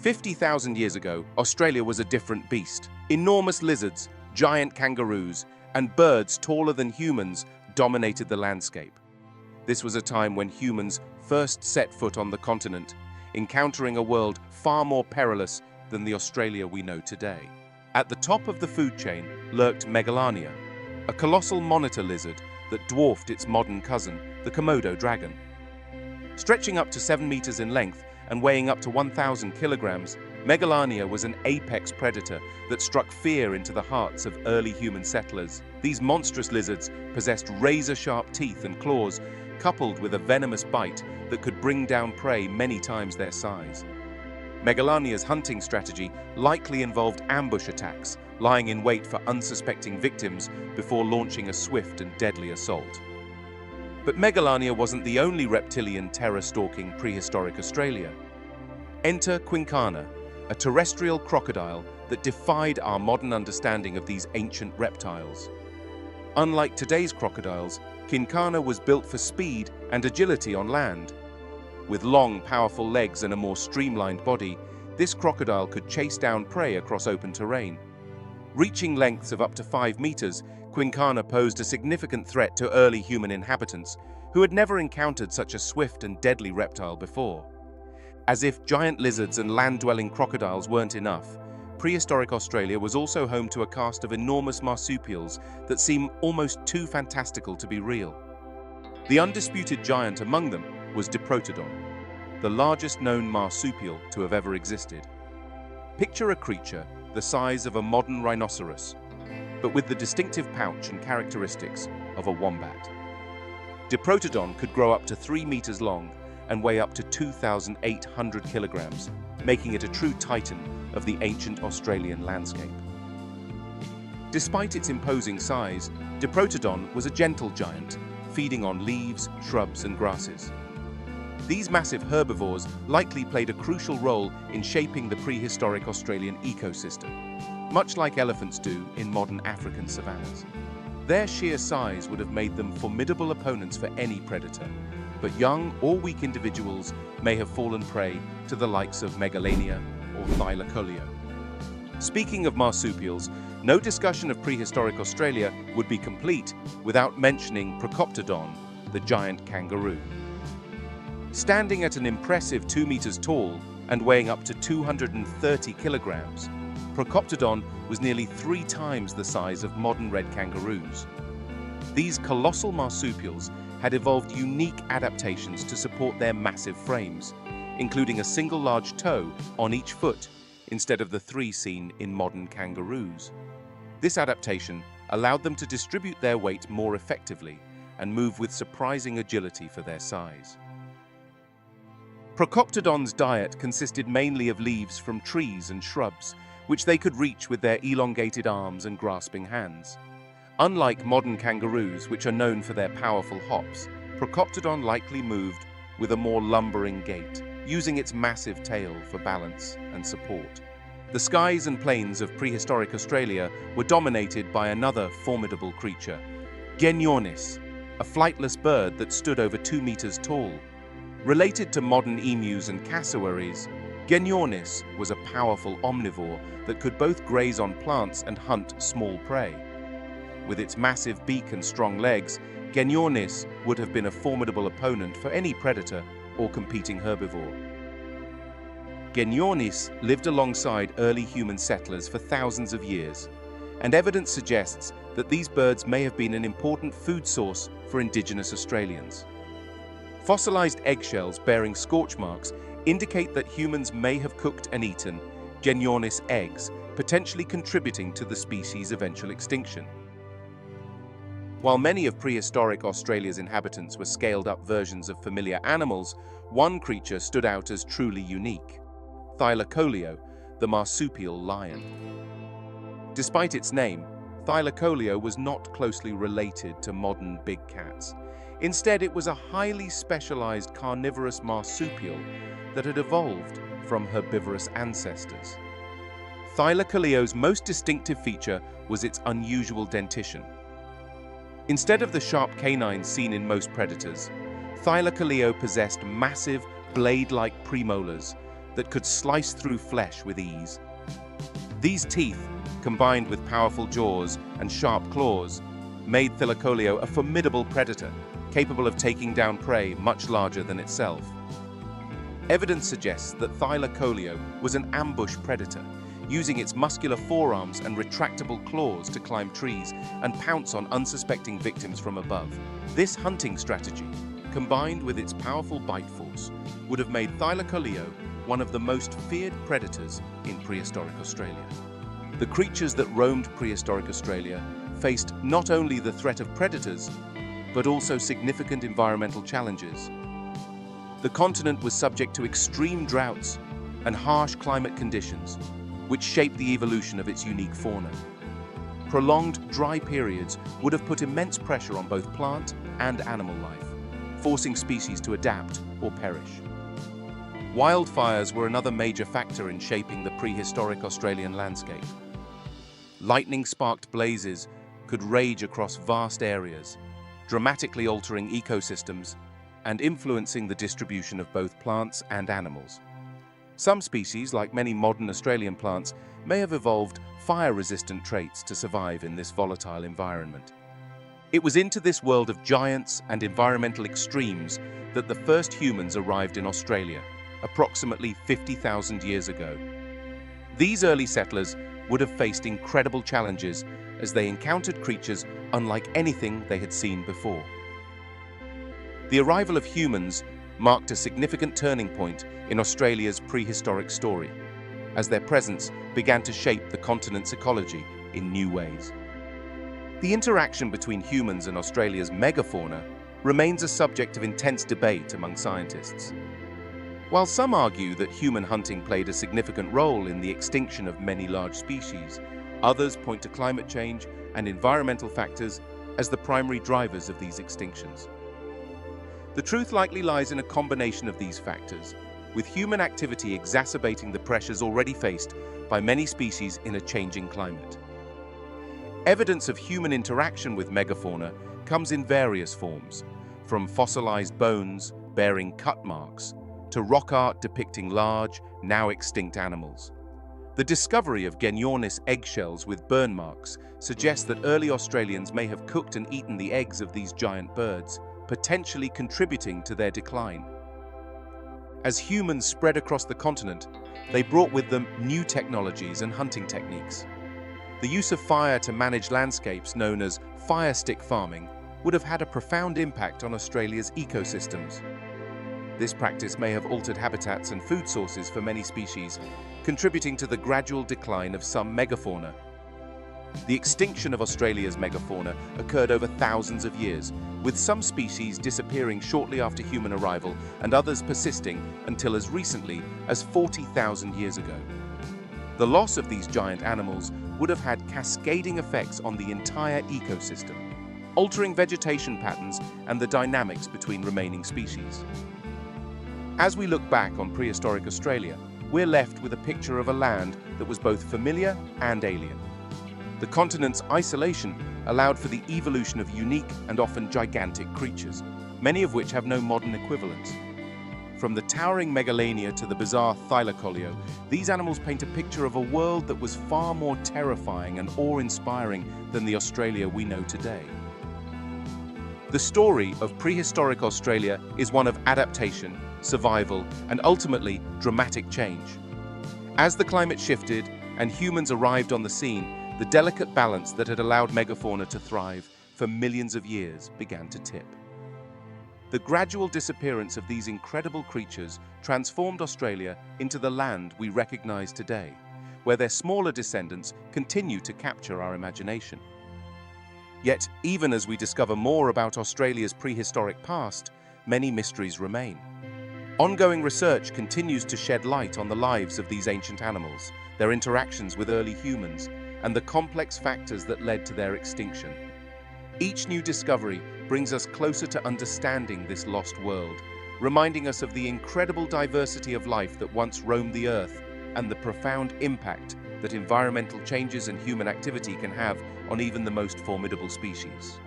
50,000 years ago, Australia was a different beast. Enormous lizards, giant kangaroos, and birds taller than humans dominated the landscape. This was a time when humans first set foot on the continent, encountering a world far more perilous than the Australia we know today. At the top of the food chain lurked Megalania, a colossal monitor lizard that dwarfed its modern cousin, the Komodo dragon. Stretching up to 7 meters in length and weighing up to 1,000 kilograms, Megalania was an apex predator that struck fear into the hearts of early human settlers. These monstrous lizards possessed razor-sharp teeth and claws, coupled with a venomous bite that could bring down prey many times their size. Megalania's hunting strategy likely involved ambush attacks, lying in wait for unsuspecting victims before launching a swift and deadly assault. But Megalania wasn't the only reptilian terror-stalking prehistoric Australia. Enter Quinkana, a terrestrial crocodile that defied our modern understanding of these ancient reptiles. Unlike today's crocodiles, Quinkana was built for speed and agility on land. With long, powerful legs and a more streamlined body, this crocodile could chase down prey across open terrain. Reaching lengths of up to 5 meters, Quinkana posed a significant threat to early human inhabitants who had never encountered such a swift and deadly reptile before. As if giant lizards and land-dwelling crocodiles weren't enough, prehistoric Australia was also home to a cast of enormous marsupials that seem almost too fantastical to be real. The undisputed giant among them was Diprotodon, the largest known marsupial to have ever existed. Picture a creature the size of a modern rhinoceros, but with the distinctive pouch and characteristics of a wombat. Diprotodon could grow up to 3 meters long and weigh up to 2,800 kilograms, making it a true titan of the ancient Australian landscape. Despite its imposing size, Diprotodon was a gentle giant, feeding on leaves, shrubs, and grasses. These massive herbivores likely played a crucial role in shaping the prehistoric Australian ecosystem, much like elephants do in modern African savannas. Their sheer size would have made them formidable opponents for any predator, but young or weak individuals may have fallen prey to the likes of Megalania or Thylacoleo. Speaking of marsupials, no discussion of prehistoric Australia would be complete without mentioning Procoptodon, the giant kangaroo. Standing at an impressive 2 meters tall and weighing up to 230 kilograms, Procoptodon was nearly 3 times the size of modern red kangaroos. These colossal marsupials had evolved unique adaptations to support their massive frames, including a single large toe on each foot instead of the 3 seen in modern kangaroos. This adaptation allowed them to distribute their weight more effectively and move with surprising agility for their size. Procoptodon's diet consisted mainly of leaves from trees and shrubs, which they could reach with their elongated arms and grasping hands. Unlike modern kangaroos, which are known for their powerful hops, Procoptodon likely moved with a more lumbering gait, using its massive tail for balance and support. The skies and plains of prehistoric Australia were dominated by another formidable creature, Genyornis, a flightless bird that stood over 2 meters tall. Related to modern emus and cassowaries, Genyornis was a powerful omnivore that could both graze on plants and hunt small prey. With its massive beak and strong legs, Genyornis would have been a formidable opponent for any predator or competing herbivore. Genyornis lived alongside early human settlers for thousands of years, and evidence suggests that these birds may have been an important food source for indigenous Australians. Fossilized eggshells bearing scorch marks indicate that humans may have cooked and eaten Genyornis eggs, potentially contributing to the species' eventual extinction. While many of prehistoric Australia's inhabitants were scaled-up versions of familiar animals, one creature stood out as truly unique: Thylacoleo, the marsupial lion. Despite its name, Thylacoleo was not closely related to modern big cats. Instead, it was a highly specialized carnivorous marsupial that had evolved from herbivorous ancestors. Thylacoleo's most distinctive feature was its unusual dentition. Instead of the sharp canines seen in most predators, Thylacoleo possessed massive, blade-like premolars that could slice through flesh with ease. These teeth, combined with powerful jaws and sharp claws, made Thylacoleo a formidable predator, capable of taking down prey much larger than itself. Evidence suggests that Thylacoleo was an ambush predator, using its muscular forearms and retractable claws to climb trees and pounce on unsuspecting victims from above. This hunting strategy, combined with its powerful bite force, would have made Thylacoleo one of the most feared predators in prehistoric Australia. The creatures that roamed prehistoric Australia faced not only the threat of predators, but also significant environmental challenges. The continent was subject to extreme droughts and harsh climate conditions, which shaped the evolution of its unique fauna. Prolonged dry periods would have put immense pressure on both plant and animal life, forcing species to adapt or perish. Wildfires were another major factor in shaping the prehistoric Australian landscape. Lightning-sparked blazes could rage across vast areas, dramatically altering ecosystems and influencing the distribution of both plants and animals. Some species, like many modern Australian plants, may have evolved fire-resistant traits to survive in this volatile environment. It was into this world of giants and environmental extremes that the first humans arrived in Australia, approximately 50,000 years ago. These early settlers would have faced incredible challenges as they encountered creatures unlike anything they had seen before. The arrival of humans marked a significant turning point in Australia's prehistoric story, as their presence began to shape the continent's ecology in new ways. The interaction between humans and Australia's megafauna remains a subject of intense debate among scientists. While some argue that human hunting played a significant role in the extinction of many large species, others point to climate change and environmental factors as the primary drivers of these extinctions. The truth likely lies in a combination of these factors, with human activity exacerbating the pressures already faced by many species in a changing climate. Evidence of human interaction with megafauna comes in various forms, from fossilized bones bearing cut marks to rock art depicting large, now extinct animals. The discovery of Genyornis eggshells with burn marks suggests that early Australians may have cooked and eaten the eggs of these giant birds, potentially contributing to their decline. As humans spread across the continent, they brought with them new technologies and hunting techniques. The use of fire to manage landscapes, known as fire stick farming, would have had a profound impact on Australia's ecosystems. This practice may have altered habitats and food sources for many species, contributing to the gradual decline of some megafauna. The extinction of Australia's megafauna occurred over thousands of years, with some species disappearing shortly after human arrival and others persisting until as recently as 40,000 years ago. The loss of these giant animals would have had cascading effects on the entire ecosystem, altering vegetation patterns and the dynamics between remaining species. As we look back on prehistoric Australia, we're left with a picture of a land that was both familiar and alien. The continent's isolation allowed for the evolution of unique and often gigantic creatures, many of which have no modern equivalents. From the towering Megalania to the bizarre Thylacoleo, these animals paint a picture of a world that was far more terrifying and awe-inspiring than the Australia we know today. The story of prehistoric Australia is one of adaptation, survival, and ultimately dramatic change. As the climate shifted and humans arrived on the scene, the delicate balance that had allowed megafauna to thrive for millions of years began to tip. The gradual disappearance of these incredible creatures transformed Australia into the land we recognize today, where their smaller descendants continue to capture our imagination. Yet, even as we discover more about Australia's prehistoric past, many mysteries remain. Ongoing research continues to shed light on the lives of these ancient animals, their interactions with early humans, and the complex factors that led to their extinction. Each new discovery brings us closer to understanding this lost world, reminding us of the incredible diversity of life that once roamed the Earth and the profound impact that environmental changes and human activity can have on even the most formidable species.